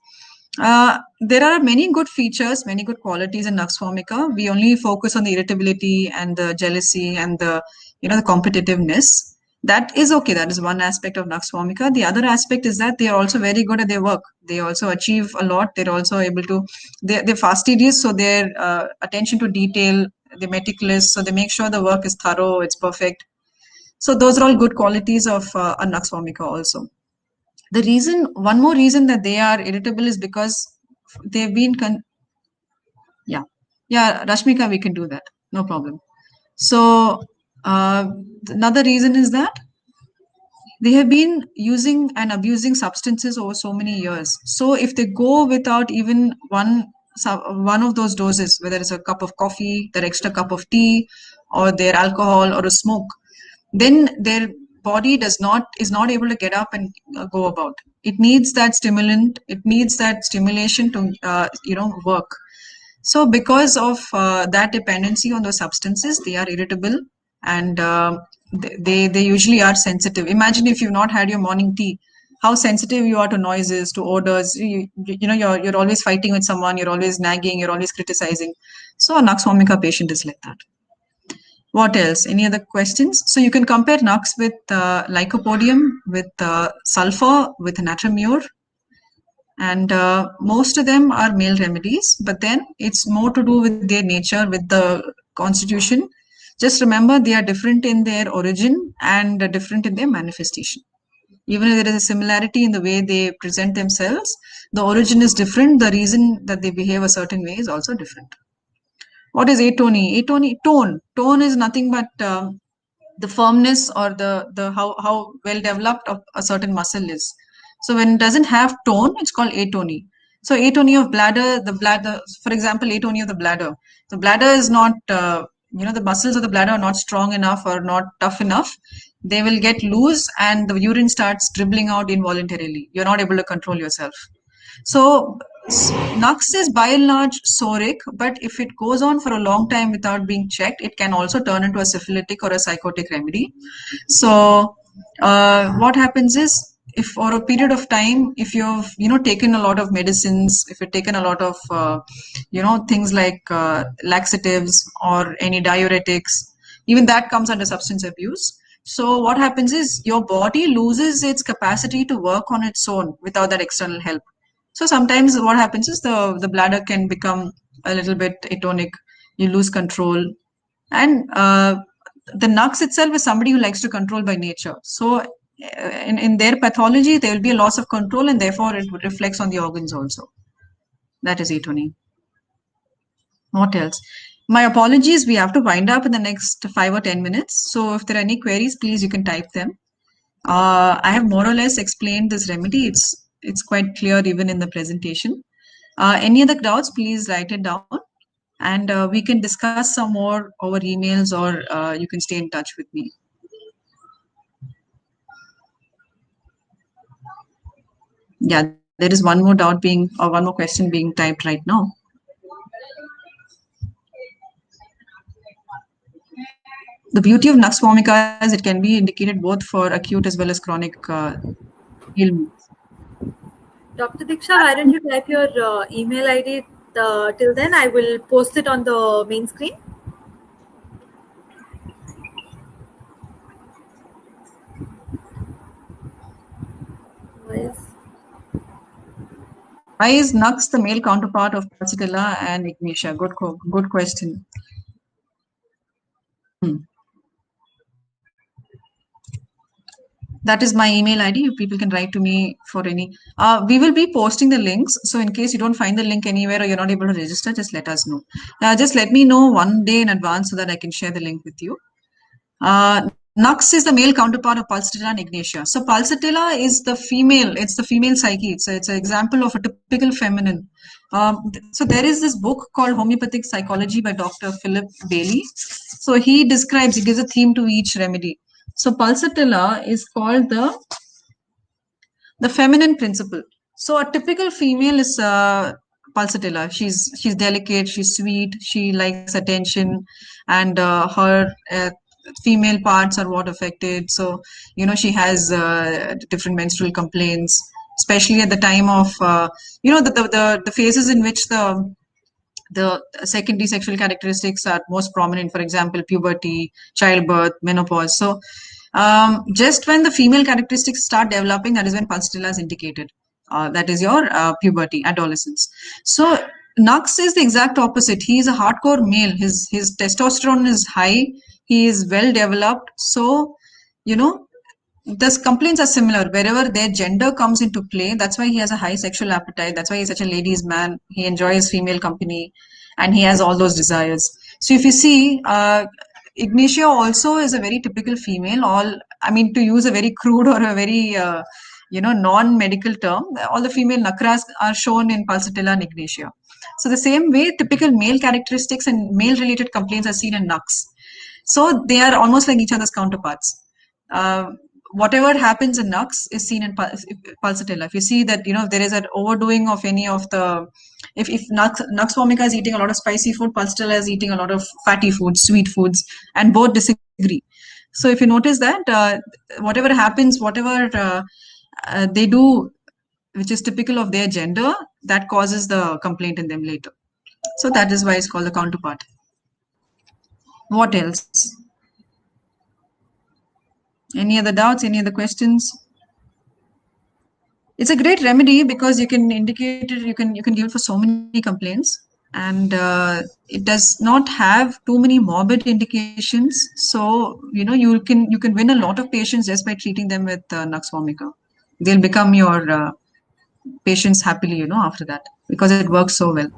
A: There are many good features, many good qualities in nux vomica. We only focus on the irritability and the jealousy and the competitiveness. That is okay. That is one aspect of nux vomica. The other aspect is that they are also very good at their work. They also achieve a lot. They're also able to. They're fastidious, so their attention to detail. They're meticulous, so they make sure the work is thorough. It's perfect. So those are all good qualities of a nux vomica also. One more reason that they are irritable is because they've been, Rashmika, we can do that. No problem. So another reason is that they have been using and abusing substances over so many years. So if they go without even one of those doses, whether it's a cup of coffee, their extra cup of tea, or their alcohol or a smoke, then their body is not able to get up and go about. It needs that stimulant. It needs that stimulation to work. So because of that dependency on those substances, they are irritable and they usually are sensitive. Imagine if you've not had your morning tea, how sensitive you are to noises, to odors. You're always fighting with someone. You're always nagging. You're always criticizing. So a nux vomica patient is like that. What else? Any other questions? So you can compare nux with lycopodium, with sulfur, with natramure. And most of them are male remedies, but then it's more to do with their nature, with the constitution. Just remember, they are different in their origin and different in their manifestation. Even if there is a similarity in the way they present themselves, the origin is different. The reason that they behave a certain way is also different. What is atony? Tone is nothing but the firmness or the how well developed a certain muscle is. So when it doesn't have tone, it's called atony. So atony of bladder, for example, atony of the bladder. The bladder is not, the muscles of the bladder are not strong enough or not tough enough. They will get loose and the urine starts dribbling out involuntarily. You're not able to control yourself. So nux is by and large soric, but if it goes on for a long time without being checked, it can also turn into a syphilitic or a psychotic remedy. So what happens is, if for a period of time, if you've taken a lot of medicines, if you've taken a lot of things like laxatives or any diuretics, even that comes under substance abuse. So what happens is your body loses its capacity to work on its own without that external help. So sometimes what happens is the bladder can become a little bit atonic. You lose control. And the nux itself is somebody who likes to control by nature. So in their pathology, there will be a loss of control and therefore it reflects on the organs also. That is atony. What else? My apologies, we have to wind up in the next 5 or 10 minutes. So if there are any queries, please, you can type them. I have more or less explained this remedy. It's quite clear even in the presentation. Any other doubts, please write it down. And we can discuss some more over emails, or you can stay in touch with me. Yeah, there is one more doubt one more question being typed right now. The beauty of nux vomica is it can be indicated both for acute as well as chronic ailments.
B: Dr. Diksha, why don't you type your email ID till then? I will post it on the main screen.
A: Why is nux the male counterpart of Parsitella and Ignatia? Good question. That is my email ID. People can write to me for any. We will be posting the links. So in case you don't find the link anywhere or you're not able to register, just let us know. Just let me know one day in advance so that I can share the link with you. Nux is the male counterpart of Pulsatilla and Ignatia. So Pulsatilla is the female, it's the female psyche. It's an example of a typical feminine. So there is this book called Homeopathic Psychology by Dr. Philip Bailey. So he gives a theme to each remedy. So Pulsatilla is called the feminine principle. So a typical female is Pulsatilla. She's delicate, she's sweet, she likes attention, and her female parts are what affected. So she has different menstrual complaints, especially at the time of the phases in which the secondary sexual characteristics are most prominent. For example, puberty, childbirth, menopause. So just when the female characteristics start developing, that is when Pulsatilla is indicated. That is your puberty, adolescence. So Nux is the exact opposite. He is a hardcore male. His testosterone is high. He is well developed. So the complaints are similar wherever their gender comes into play. That's why he has a high sexual appetite. That's why he's such a ladies' man. He enjoys female company, and he has all those desires. So if you see, Ignatia also is a very typical female. To use a very crude or a very non-medical term, all the female nakras are shown in Pulsatilla and Ignatia. So the same way, typical male characteristics and male-related complaints are seen in Nux. So they are almost like each other's counterparts. Whatever happens in Nux is seen in Pulsatilla. If you see that there is an overdoing of any of the, if Nux vomica is eating a lot of spicy food, Pulsatilla is eating a lot of fatty foods, sweet foods, and both disagree. So if you notice that whatever happens, whatever they do, which is typical of their gender, that causes the complaint in them later. So that is why it's called the counterpart. What else? Any other doubts? Any other questions? It's a great remedy because you can indicate it. You can give it for so many complaints, and it does not have too many morbid indications. So you can win a lot of patients just by treating them with Nux vomica. They'll become your patients happily, after that, because it works so well.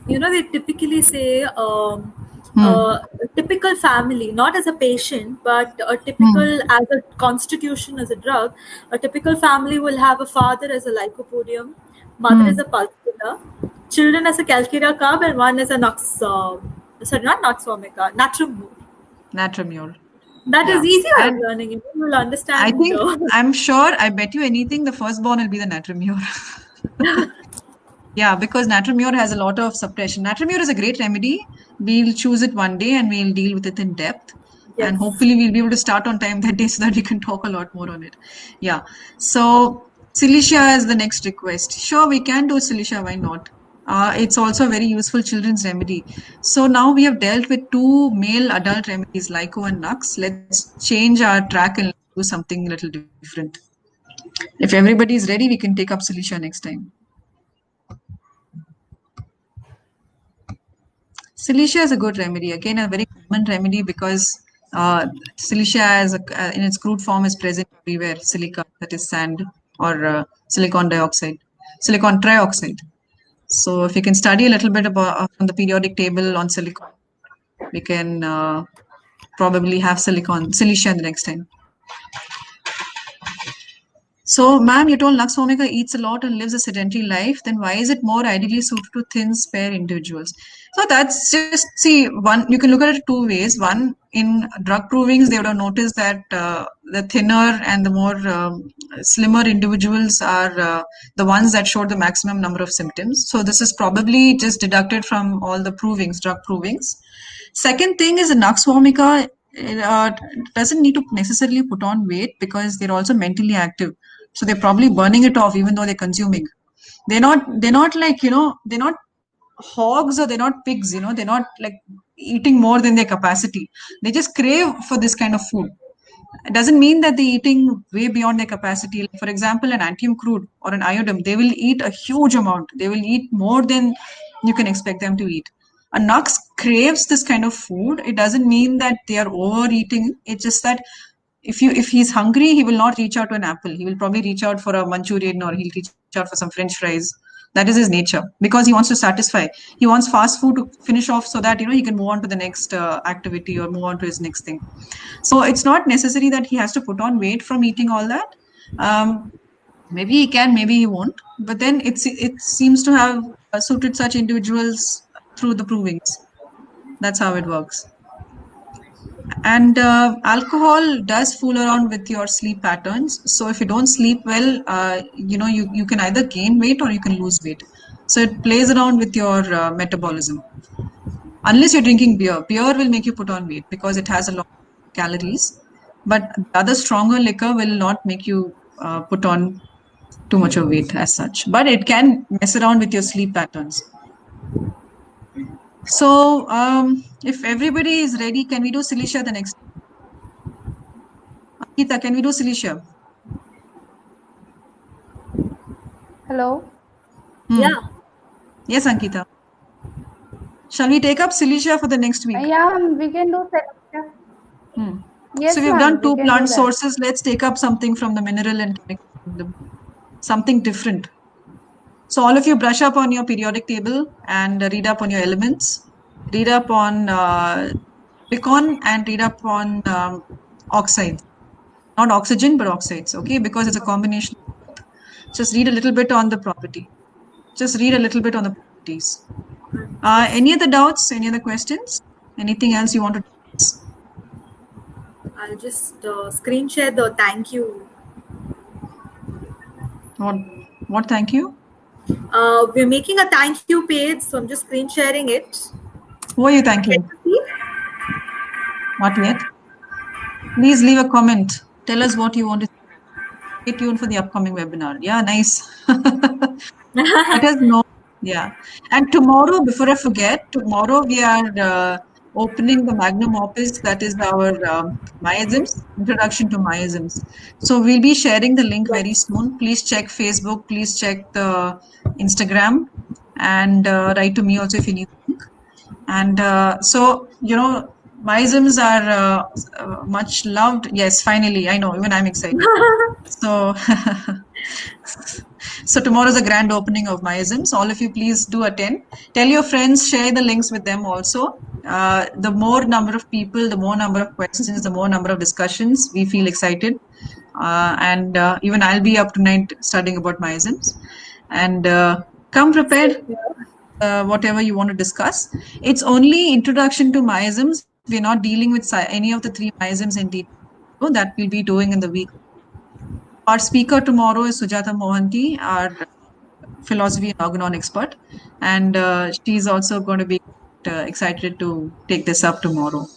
B: They typically say a typical family, not as a patient, but a typical as a constitution, as a drug, a typical family will have a father as a lycopodium, mother as a Pulsatilla, children as a calcarea carb, and one as a Nux, not Nux vomica,
A: Natramure.
B: That is easier of learning. You will understand.
A: I bet you anything, the firstborn will be the Natramure. Yeah, because Natramure has a lot of suppression. Natramure is a great remedy. We'll choose it one day and we'll deal with it in depth. Yes. And hopefully we'll be able to start on time that day so that we can talk a lot more on it. Yeah. So Cilicia is the next request. Sure, we can do Cilicia. Why not? It's also a very useful children's remedy. So now we have dealt with two male adult remedies, Lyco and Nux. Let's change our track and do something a little different. If everybody is ready, we can take up Cilicia next time. Cilicia is a good remedy. Again, a very common remedy because Cilicia in its crude form is present everywhere. Silica, that is sand, or silicon trioxide. So if you can study a little bit about on the periodic table on silicon, we can probably have Cilicia the next time. So, ma'am, you told Nux vomica eats a lot and lives a sedentary life. Then why is it more ideally suited to thin, spare individuals? So that's just, one, you can look at it two ways. One, in drug provings, they would have noticed that the thinner and the more slimmer individuals are the ones that showed the maximum number of symptoms. So this is probably just deducted from all the drug provings. Second thing is the Nux vomica doesn't need to necessarily put on weight because they're also mentally active. So they're probably burning it off even though they're consuming. They're not like, they're not hogs or they're not pigs, they're not like eating more than their capacity. They just crave for this kind of food. It doesn't mean that they're eating way beyond their capacity. Like, for example, an antium crude or an iodine, they will eat a huge amount. They will eat more than you can expect them to eat. A Nux craves this kind of food. It doesn't mean that they are overeating. It's just that if he's hungry, he will not reach out to an apple. He will probably reach out for a Manchurian or he'll reach out for some French fries That is his nature, because he wants to satisfy. He wants fast food to finish off so that, he can move on to the next activity or move on to his next thing. So it's not necessary that he has to put on weight from eating all that. Maybe he can, maybe he won't. But then it seems to have suited such individuals through the provings. That's how it works. And alcohol does fool around with your sleep patterns. So if you don't sleep well, you can either gain weight or you can lose weight. So it plays around with your metabolism. Unless you're drinking beer. Beer will make you put on weight because it has a lot of calories. But the other stronger liquor will not make you put on too much of weight as such. But it can mess around with your sleep patterns. So if everybody is ready, can we do Silisha the next? Ankita, can we do Silisha?
C: Hello?
B: Yeah.
A: Yes, Ankita. Shall we take up Silisha for the next week?
C: Yeah, we can do Silisha. Yes,
A: so we've done 2 plant sources. Let's take up something from the mineral and chemical kingdom. Something different. So all of you brush up on your periodic table and read up on your elements. Read up on silicon and read up on oxides. Not oxygen, but oxides, okay? Because it's a combination. Just read a little bit on the property. Just read a little bit on the properties. Any other doubts? Any other questions? Anything else you want to discuss?
B: I'll just screen share the thank you.
A: What thank you?
B: We're making a thank you page, so I'm just screen sharing it.
A: Who are you thanking? Not yet. Please leave a comment. Tell us what you want to say. Stay tuned for the upcoming webinar. Yeah, nice. Let us know. Yeah. And tomorrow, before I forget, tomorrow we are opening the magnum opus, that is our miasms, introduction to miasms. So we'll be sharing the link very soon. Please check Facebook, please check the Instagram, and write to me also if you need the link. And so, miasms are much loved. Yes, finally, I know, even I'm excited. So, so tomorrow is a grand opening of miasms. All of you, please do attend. Tell your friends, share the links with them also. The more number of people, the more number of questions, the more number of discussions, we feel excited. And even I'll be up tonight studying about miasms. And come prepared, whatever you want to discuss. It's only introduction to miasms. We're not dealing with any of the 3 miasms in detail. So that we'll be doing in the week. Our speaker tomorrow is Sujata Mohanty, our philosophy and organon expert. And she's also going to be excited to take this up tomorrow.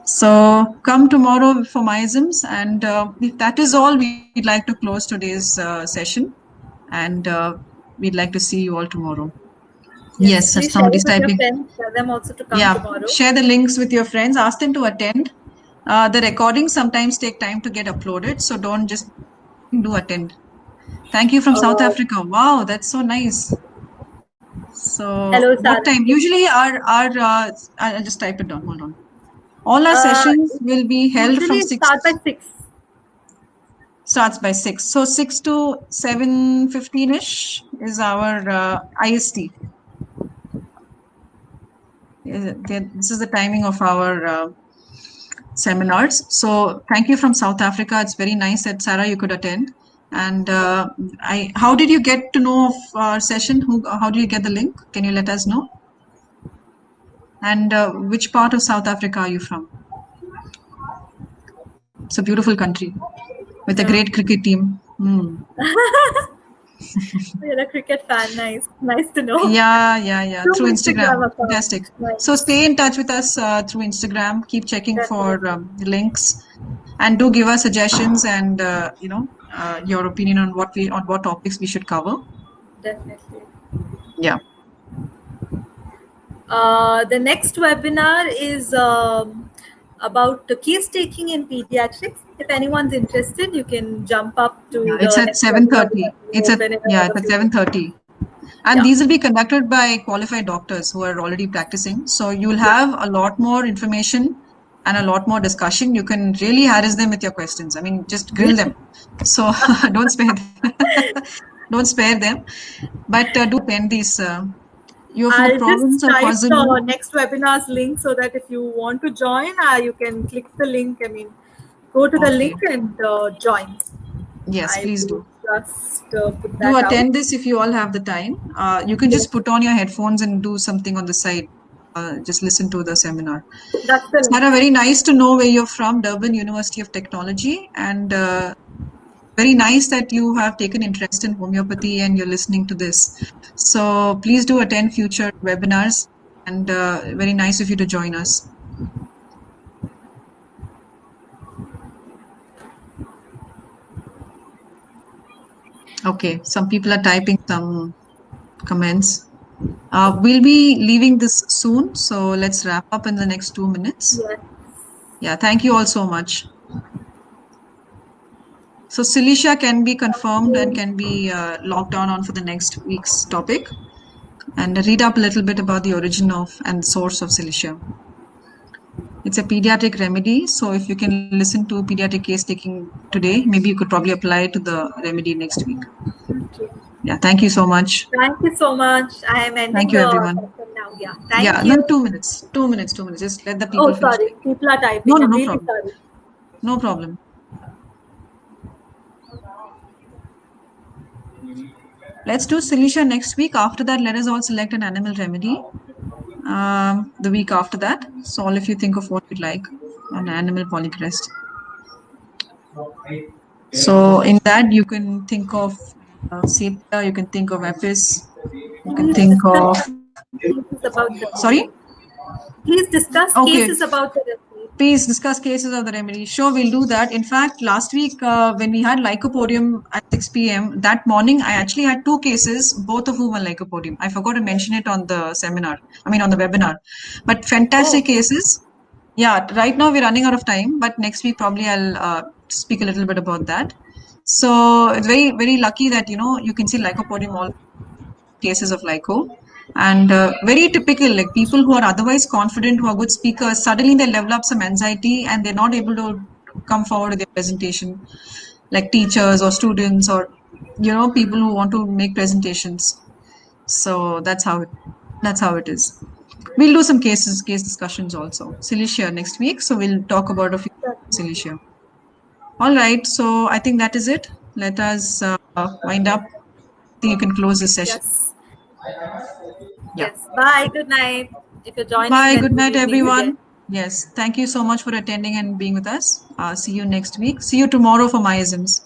A: So come tomorrow for miasms. And if that is all, we'd like to close today's session. And we'd like to see you all tomorrow. Yes, somebody's typing.
B: Tell them also to come tomorrow.
A: Share the links with your friends. Ask them to attend. The recordings sometimes take time to get uploaded. So don't just do attend. Thank you from South Africa. Wow, that's so nice. So
B: hello,
A: what time? Usually I'll just type it down. Hold on. All our sessions will be held from 6. Starts by 6. So 6 to 7:15-ish is our IST. This is the timing of our seminars. So thank you from South Africa. It's very nice that Sarah, you could attend. And how did you get to know of our session? How did you get the link? Can you let us know? And which part of South Africa are you from? It's a beautiful country with a great cricket team.
B: You're a cricket fan. Nice to know.
A: Yeah. Through Instagram. Fantastic. Nice. So stay in touch with us through Instagram. Keep checking for links, and do give us suggestions and your opinion on what topics we should cover.
B: Definitely.
A: Yeah.
B: The next webinar is about case taking in pediatrics. If anyone's interested, you can jump up to.
A: It's at 7:30. It's at 7:30. And these will be conducted by qualified doctors who are already practicing. So you'll have a lot more information and a lot more discussion. You can really harass them with your questions. I mean, just grill them. So don't spare them. don't spare them. But do attend these. You're from
B: I'll
A: the province
B: just
A: of
B: type
A: KwaZulu.
B: the next webinar's link so that if you want to join, you can click the link. I mean, go to the link and join.
A: Yes, please do.
B: Just put that
A: Do attend
B: out.
A: this if you all have the time. You can just put on your headphones and do something on the side. Just listen to the seminar.
B: That's the link.
A: Sarah, very nice to know where you're from, Durban University of Technology, and very nice that you have taken interest in homeopathy and you're listening to this. So please do attend future webinars, and very nice of you to join us. Okay, some people are typing some comments. We'll be leaving this soon, so let's wrap up in the next 2 minutes.
B: Yes.
A: Yeah, thank you all so much. So Cilicia can be confirmed and can be logged on for the next week's topic, and read up a little bit about the origin of and source of Cilicia. It's a pediatric remedy, so if you can listen to pediatric case taking today, maybe you could probably apply to the remedy next week.
B: Okay.
A: Yeah, thank you so much.
B: Thank you so much. I am ending
A: thank you,
B: the
A: everyone.
B: session now. Yeah, thank
A: you.
B: you.
A: No, 2 minutes. 2 minutes. 2 minutes. Just let the people finish.
B: Sorry. People are typing.
A: No
B: I'm really
A: problem.
B: sorry.
A: No problem. Let's do Cilicia next week. After that, let us all select an animal remedy. The week after that. So all of you think of what you'd like on animal polycrest. So in that you can think of sepia, you can think of apis, you can think of sorry.
B: Please discuss cases about the remedy.
A: Please discuss cases of the remedy. Sure, we'll do that. In fact, last week when we had lycopodium at 6 p.m., that morning I actually had 2 cases, both of whom were lycopodium. I forgot to mention it on the seminar, on the webinar. But fantastic cases. Yeah, right now we're running out of time, but next week probably I'll speak a little bit about that. So it's very, very lucky that, you can see lycopodium all cases of lyco. And very typical, like people who are otherwise confident, who are good speakers, suddenly they level up some anxiety and they're not able to come forward with their presentation, like teachers or students or, people who want to make presentations. So that's how it is. We'll do some case discussions also. Cilicia next week. So we'll talk about a few Cilicia. All right. So I think that is it. Let us wind up. I think you can close this session.
B: Yes. Yes. Bye. Good night. If you're joining.
A: Bye. Good night, everyone. Again. Yes. Thank you so much for attending and being with us. See you next week. See you tomorrow for miasms.